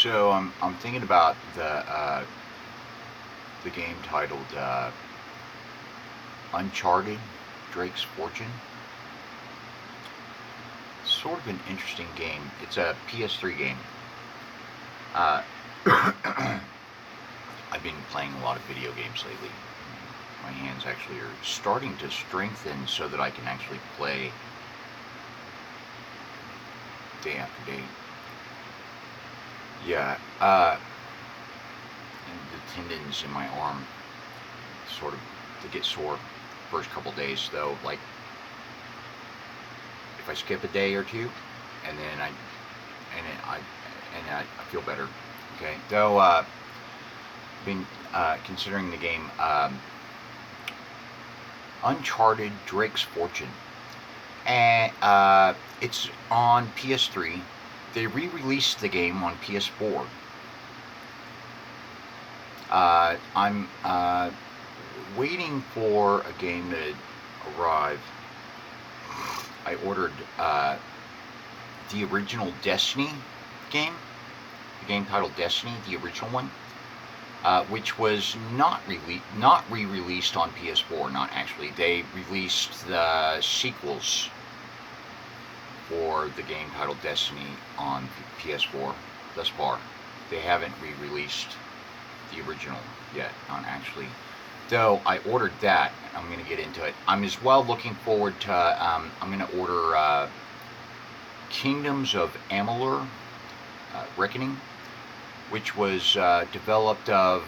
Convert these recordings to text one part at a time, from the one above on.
So I'm thinking about the game titled Uncharted: Drake's Fortune. Sort of an interesting game. It's a PS3 game. Uh, I've been playing a lot of video games lately. My hands actually are starting to strengthen so that I can actually play day after day. Yeah, and the tendons in my arm sort of to get sore first couple days though. Like if I skip a day or two, and then I feel better. Okay, though been considering the game Uncharted: Drake's Fortune, and it's on PS3. They re-released the game on PS4. I'm waiting for a game to arrive. I ordered the original Destiny game, the game titled Destiny, the original one, which was not re-released on PS4. Not actually. They released the sequels for the game titled Destiny on PS4 thus far. They haven't re-released the original yet, not actually. Though I ordered that, I'm going to get into it. I'm as well looking forward to, I'm going to order Kingdoms of Amalur Reckoning, which was developed of,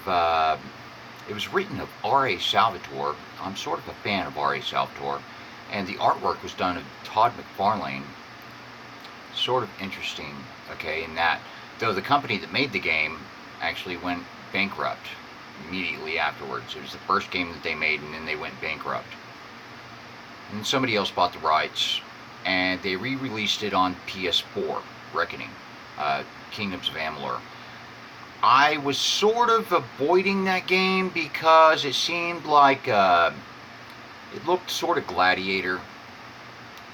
it was written of R.A. Salvatore. I'm sort of a fan of R.A. Salvatore. And the artwork was done of Todd McFarlane. Sort of interesting, okay, in that, though the company that made the game actually went bankrupt immediately afterwards. It was the first game that they made, and then they went bankrupt. And somebody else bought the rights, and they re-released it on PS4, Reckoning, Kingdoms of Amalur. I was sort of avoiding that game because it seemed like it looked sort of Gladiator.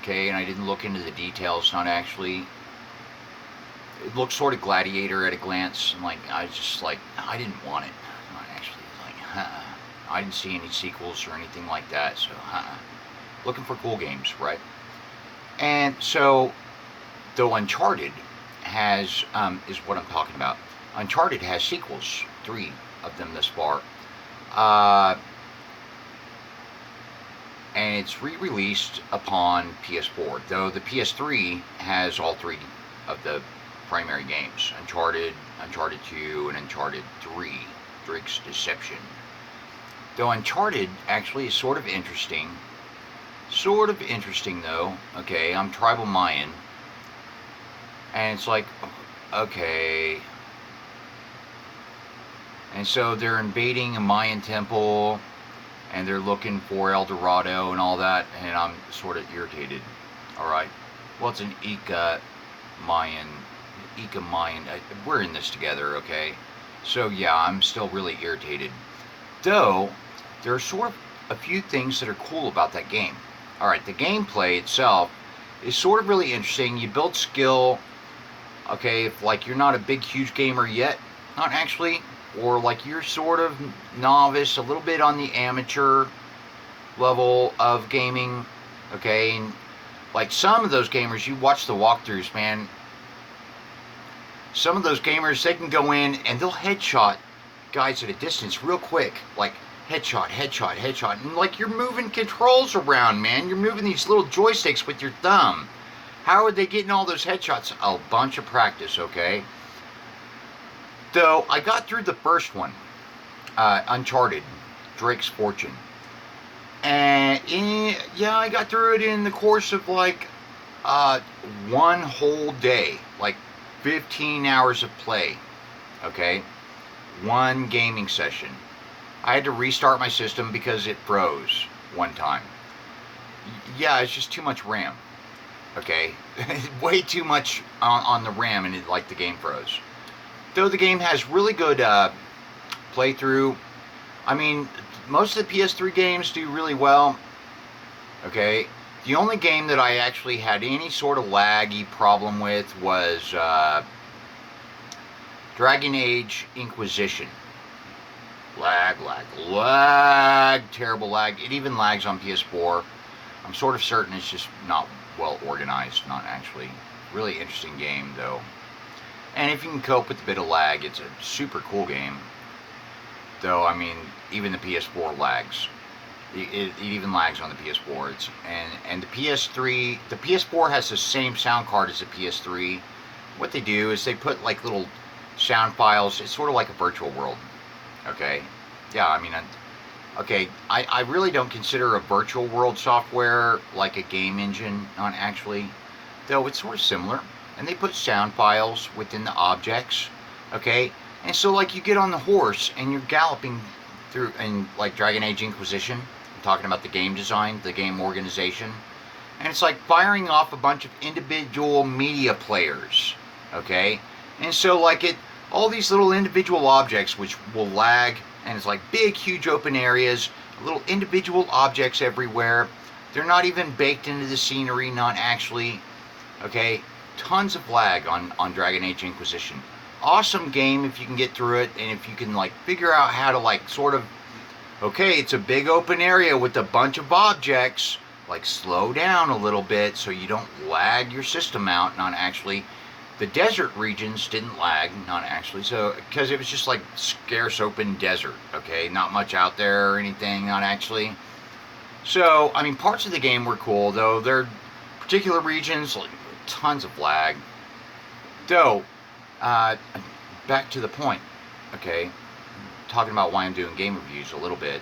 Okay, and I didn't look into the details, not actually. It looked sort of Gladiator at a glance, and like, I was just like, I didn't want it. Not actually, like, I didn't see any sequels or anything like that, so, looking for cool games, right? And so, though Uncharted has, is what I'm talking about. Uncharted has sequels, 3 of them thus far. And it's re-released upon PS4, though the PS3 has all 3 of the primary games: Uncharted, Uncharted 2, and Uncharted 3, Drake's Deception. Though Uncharted actually is sort of interesting though. Okay, I'm tribal Mayan, and it's like, okay. And so they're invading a Mayan temple, and they're looking for El Dorado and all that, and I'm sort of irritated. Alright, well, it's an Inca Mayan, we're in this together, okay? So yeah, I'm still really irritated. Though, there are sort of a few things that are cool about that game. Alright, the gameplay itself is sort of really interesting. You build skill, okay, if like you're not a big, huge gamer yet, not actually, or like you're sort of novice, a little bit on the amateur level of gaming, okay, and like some of those gamers, you watch the walkthroughs, man, some of those gamers, they can go in and they'll headshot guys at a distance real quick, like headshot, headshot, headshot, and like you're moving controls around, man, you're moving these little joysticks with your thumb. How are they getting all those headshots? A bunch of practice, okay? Though I got through the first one, Uncharted, Drake's Fortune, and yeah, I got through it in the course of like one whole day, like 15 hours of play, okay, one gaming session. I had to restart my system because it froze one time. Yeah, it's just too much RAM, okay, way too much on the RAM, and like the game froze. Though the game has really good playthrough. I mean, most of the PS3 games do really well. Okay, the only game that I actually had any sort of laggy problem with was Dragon Age Inquisition. Lag, terrible lag. It even lags on PS4. I'm sort of certain it's just not well organized, not actually. Really interesting game, though. And if you can cope with a bit of lag, it's a super cool game. Though, I mean, even the PS4 lags. It even lags on the PS4. And the PS3, the PS4 has the same sound card as the PS3. What they do is they put like little sound files. It's sort of like a virtual world. Okay, yeah, I mean, okay, I really don't consider a virtual world software like a game engine, not actually, though it's sort of similar. And they put sound files within the objects, okay? And so, like, you get on the horse and you're galloping through, in like Dragon Age Inquisition, I'm talking about the game design, the game organization, and it's like firing off a bunch of individual media players, okay? And so, like, all these little individual objects which will lag, and it's like big, huge open areas, little individual objects everywhere. They're not even baked into the scenery, not actually, okay? Tons of lag on Dragon Age Inquisition. Awesome game if you can get through it, and if you can, like, figure out how to, like, sort of, okay, it's a big open area with a bunch of objects, like, slow down a little bit so you don't lag your system out, not actually. The desert regions didn't lag, not actually, so, because it was just like scarce open desert, okay? Not much out there or anything, not actually. So, I mean, parts of the game were cool, though. There are particular regions, like, tons of lag. Though, back to the point, okay? Talking about why I'm doing game reviews a little bit.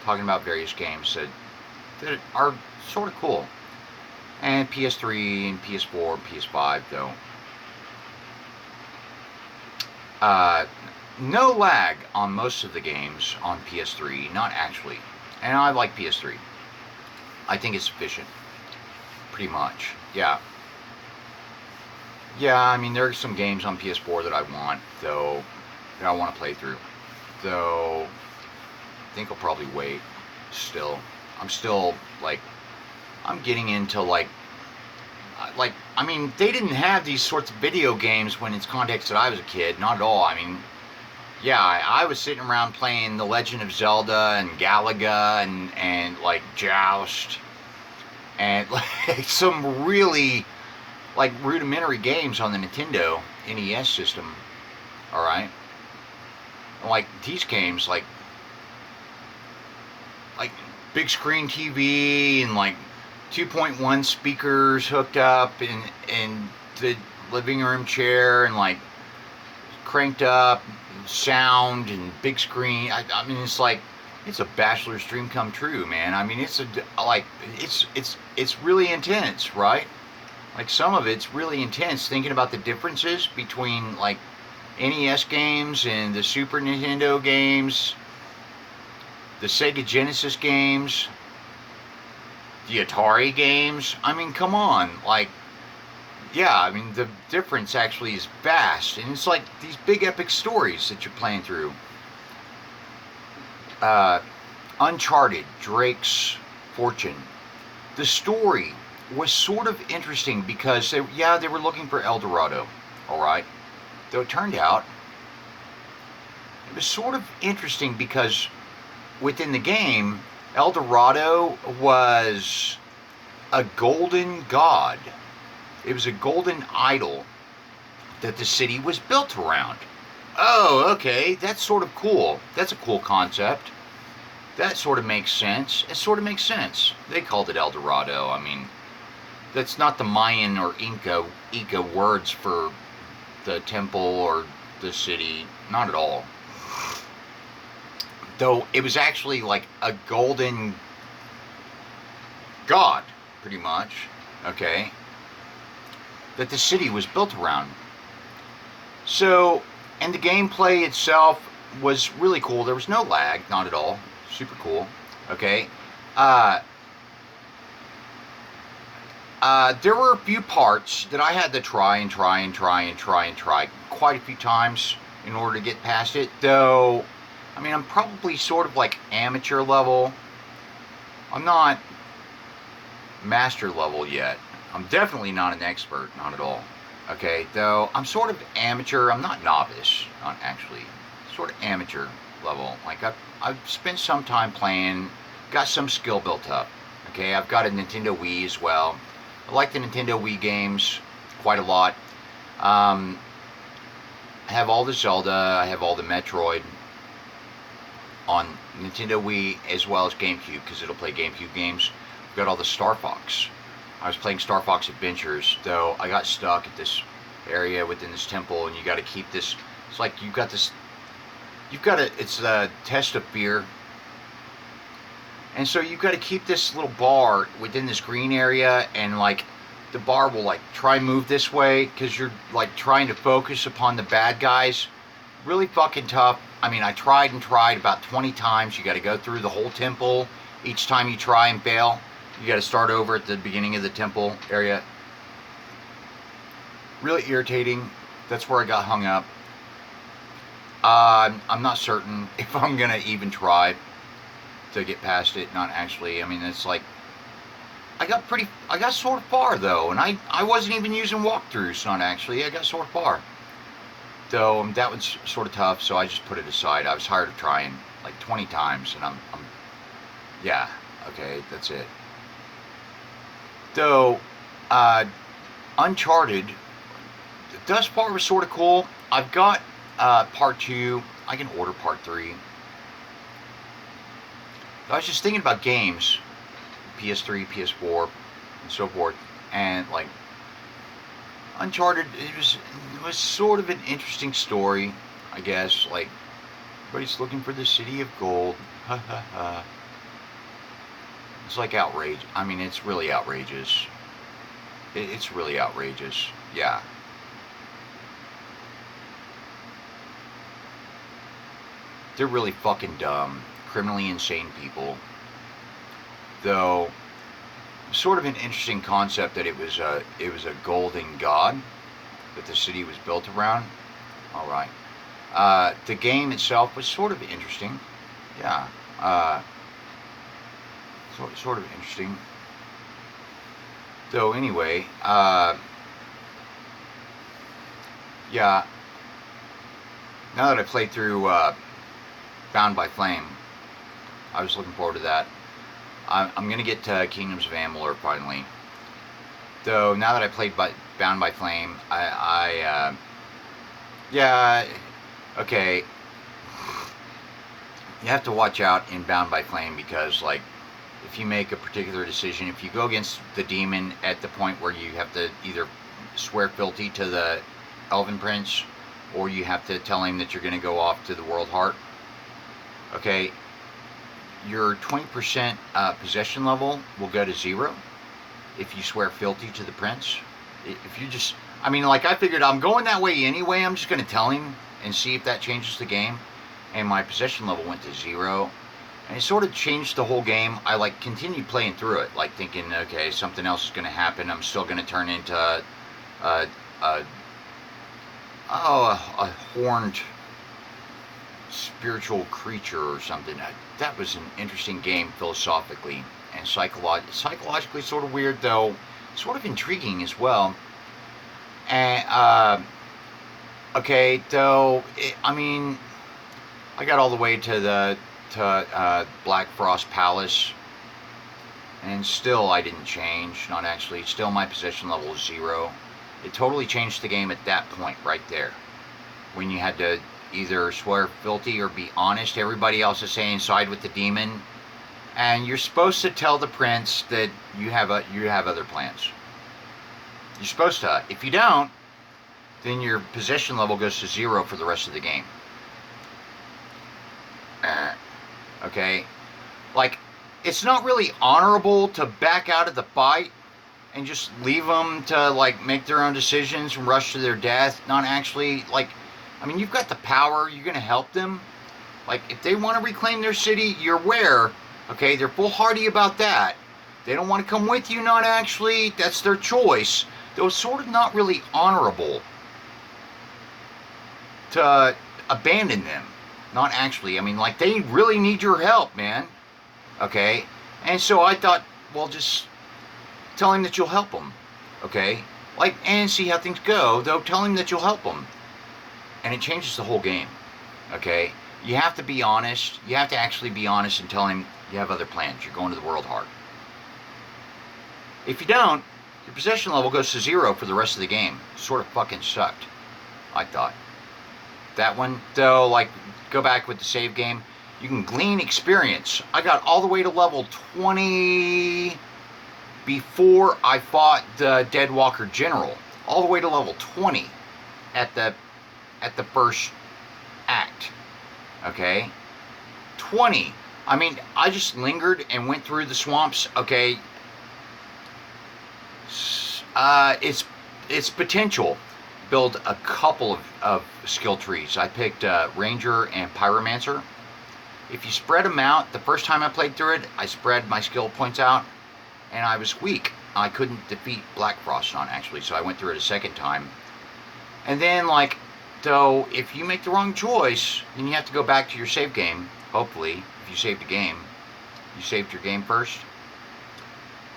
Talking about various games that are sort of cool. And PS3 and PS4 and PS5, though. No lag on most of the games on PS3, not actually. And I like PS3. I think it's sufficient. Pretty much. Yeah. Yeah, I mean, there are some games on PS4 that I want, though, that I want to play through. Though, I think I'll probably wait. Still. I'm still, like, I'm getting into, like, I mean, they didn't have these sorts of video games when it's context that I was a kid. Not at all. I mean, yeah, I was sitting around playing The Legend of Zelda and Galaga and like, Joust. And, like, some really, like, rudimentary games on the Nintendo NES system. Alright? Like, these games, like, big screen TV and, like, 2.1 speakers hooked up in the living room chair, and, like, cranked up sound and big screen. I mean, it's like, it's a bachelor's dream come true, man. I mean, it's really intense, right? Like, some of it's really intense, thinking about the differences between, like, NES games and the Super Nintendo games, the Sega Genesis games, the Atari games. I mean, come on. Like, yeah, I mean, the difference actually is vast. And it's like these big epic stories that you're playing through. Uncharted, Drake's Fortune. The story was sort of interesting because, they were looking for El Dorado. Alright? Though it turned out, it was sort of interesting because within the game, El Dorado was a golden god. It was a golden idol that the city was built around. Oh, okay, that's sort of cool. That's a cool concept. That sort of makes sense. It sort of makes sense. They called it El Dorado. I mean, that's not the Mayan or Inca words for the temple or the city. Not at all. Though it was actually like a golden god, pretty much, okay, that the city was built around. So, and the gameplay itself was really cool. There was no lag, not at all. Super cool, okay. There were a few parts that I had to try quite a few times in order to get past it, though. I mean, I'm probably sort of like amateur level. I'm not master level yet. I'm definitely not an expert, not at all. Okay, though I'm sort of amateur. I'm not novice, not actually. Sort of amateur level. Like I've spent some time playing, got some skill built up. Okay, I've got a Nintendo Wii as well. I like the Nintendo Wii games quite a lot. Um, I have all the Zelda. I have all the Metroid on Nintendo Wii as well as GameCube because it'll play GameCube games. I've got all the Star Fox. I was playing Star Fox Adventures, though I got stuck at this area within this temple, and you got to keep this. It's like you've got this. You've got to. It's a test of fear, and so you've got to keep this little bar within this green area, and like the bar will like try and move this way because you're like trying to focus upon the bad guys. Really fucking tough. I mean, I tried and tried about 20 times. You got to go through the whole temple. Each time you try and fail, you got to start over at the beginning of the temple area. Really irritating. That's where I got hung up. I'm not certain if I'm going to even try to get past it. Not actually. I mean, it's like, I got sort of far though. And I wasn't even using walkthroughs, not actually. I got sort of far. Though that was sort of tough, so I just put it aside. I was tired of trying like 20 times, and I'm yeah, okay, that's it. Though, Uncharted, thus far was sort of cool. I've got part 2. I can order part 3. I was just thinking about games, PS3, PS4, and so forth, and like Uncharted, it was sort of an interesting story, I guess. Like, everybody's looking for the city of gold. Ha ha ha. It's like outrage. I mean, it's really outrageous. It's really outrageous. Yeah. They're really fucking dumb, criminally insane people. Though, sort of an interesting concept that it was a golden god that the city was built around. All right. The game itself was sort of interesting. Yeah. Sort of interesting. Though anyway, yeah. Now that I played through Bound by Flame, I was looking forward to that. I'm going to get to Kingdoms of Amalur finally. Though, now that I played Bound by Flame, yeah, okay. You have to watch out in Bound by Flame because, like, if you make a particular decision, if you go against the demon at the point where you have to either swear fealty to the Elven Prince, or you have to tell him that you're going to go off to the World Heart, okay, your 20% possession level will go to 0 if you swear fealty to the prince. If you just, I mean, like, I figured I'm going that way anyway, I'm just going to tell him and see if that changes the game. And my possession level went to 0. And it sort of changed the whole game. I, like, continued playing through it, like, thinking, okay, something else is going to happen. I'm still going to turn into a horned spiritual creature or something. That was an interesting game philosophically and psychologically sort of weird, though sort of intriguing as well. And okay, though I mean, I got all the way to Black Frost Palace, and still I didn't change. Not actually. Still, my possession level is 0. It totally changed the game at that point, right there, when you had to either swear fealty or be honest. Everybody else is saying side with the demon, and you're supposed to tell the prince that you have other plans. You're supposed to. If you don't, then your possession level goes to 0 for the rest of the game. Okay, like, it's not really honorable to back out of the fight and just leave them to, like, make their own decisions and rush to their death. Not actually, like, I mean, you've got the power. You're going to help them. Like, if they want to reclaim their city, you're aware. Okay, they're foolhardy about that. They don't want to come with you, not actually. That's their choice. Though it's sort of not really honorable to abandon them. Not actually. I mean, like, they really need your help, man. Okay? And so I thought, well, just tell him that you'll help them. Okay? Like, and see how things go. Though, tell him that you'll help him, and it changes the whole game. Okay, you have to be honest. You have to actually be honest and tell him you have other plans. You're going to the world hard. If you don't, your possession level goes to 0 for the rest of the game. Sort of fucking sucked, I thought. That one, though, like, go back with the save game. You can glean experience. I got all the way to level 20 before I fought the Deadwalker General. All the way to level 20 at the first act. Okay? 20. I mean, I just lingered and went through the swamps. Okay? It's potential. Build a couple of skill trees. I picked Ranger and Pyromancer. If you spread them out, the first time I played through it, I spread my skill points out, and I was weak. I couldn't defeat Black Frost on, actually, so I went through it a second time. And then, like, though, if you make the wrong choice, then you have to go back to your save game, hopefully, if you saved a game. You saved your game first.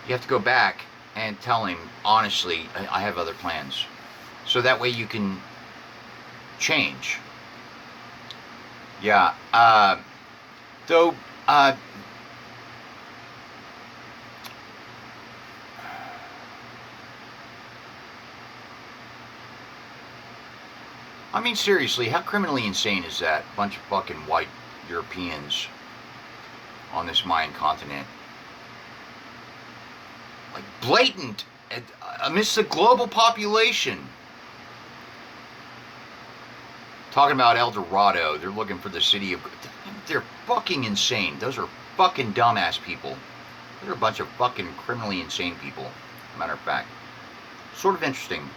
You have to go back and tell him, honestly, I have other plans. So that way you can change. Yeah, though, I mean, seriously, how criminally insane is that? Bunch of fucking white Europeans on this Mayan continent. Like, blatant amidst the global population. Talking about El Dorado, they're looking for the city of... They're fucking insane. Those are fucking dumbass people. They're a bunch of fucking criminally insane people, as a matter of fact. Sort of interesting.